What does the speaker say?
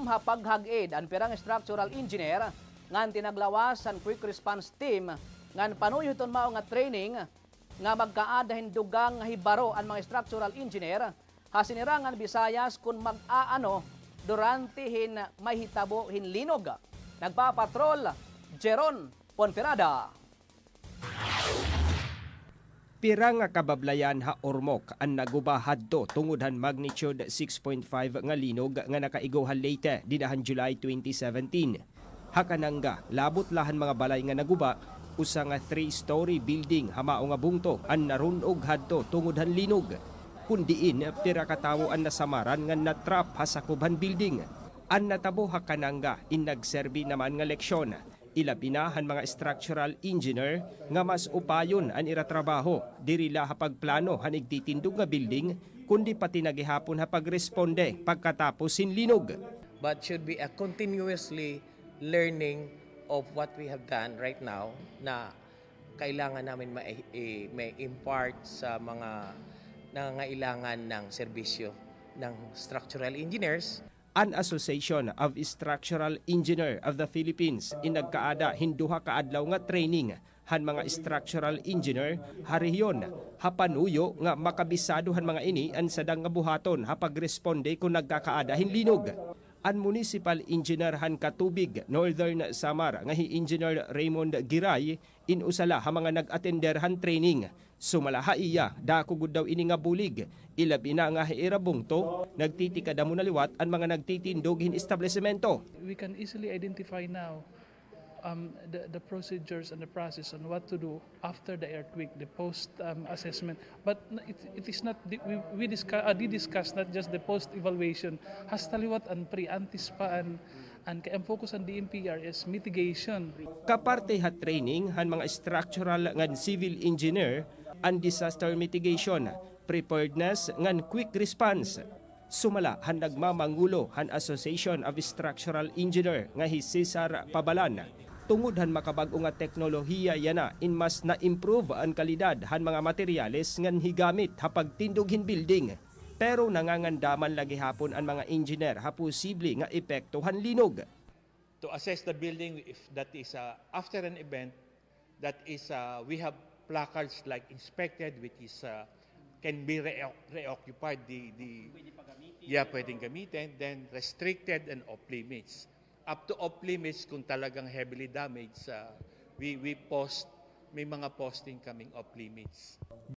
hapaghag-id ang pirang structural engineer ngan tinaglawas ang quick response team ngan panuyuton mao nga training nga magkaadahin dugang nga hibaro ang mga structural engineer hasinirangan Visayas kung mag-aano durante hin mahitabo hin linog. Nagpapatrol Jeron Ponferrada. Pirang nga kabablayan ha ormok ang nagubahad to tungod han magnitude 6.5 nga linog nga nakaigohan late dinahan July 2017. Hakanangga labot lahan mga balay nga naguba usa nga 3-story building hamao nga bungto ang narunog hadto tungod han linog. Kundiin pira ka tawo ang nasamaran nga natrap ha sakubhan building. Ang natabo hakanangga in nagserbi naman nga leksyon. Ilabi na han mga structural engineer nga mas upayon ang iratrabaho dirila hapagplano han igtitindog nga building kundi pati nagihapon hapagresponde pagkatapos sin linog. But should be a continuously learning of what we have done right now na kailangan namin may impart sa mga nangangailangan ng serbisyo ng structural engineers. An Association of Structural Engineer of the Philippines inagkaada hinduha kaadlaw nga training han mga structural engineer hariyon hapanuyo nga makabisado han mga ini an sadang nga buhaton hapagresponde kung nagkakaada hin linog. An Municipal Engineer han Katubig, Northern Samar nga hi Engineer Raymond Giray inusala ha mga nag-attender han training. Sumalaha iya dako gud daw ini nga bulig ilabi na nga hiirabong to nagtitikada mo naliwat ang mga nagtitindog hin establishmento. We can easily identify now the procedures and the process on what to do after the earthquake, the post assessment. But it is not we discuss not just the post evaluation. Has taliwat ang pre-anticipaan and kaya ang focus on DMPR is mitigation. Kaparte ha training han mga structural ngan civil engineer and disaster mitigation, preparedness ngan quick response. Sumala han nagmamangulo han Association of Structural Engineer nga hi Cesar Pabalan. Tungod han makabag-o nga teknolohiya yana in mas na-improve ang kalidad han mga materyales ngan higamit hapagtindog hin building. Pero nangangandaman lagi hapon ang mga engineer ha posible nga epekto han linog. To assess the building if that is after an event that is we have placards like inspected which is can be reoccupied pwedeng gamitin, then restricted and off limits. Up to off limits kung talagang heavily damaged, we post, may mga posting kaming off limits.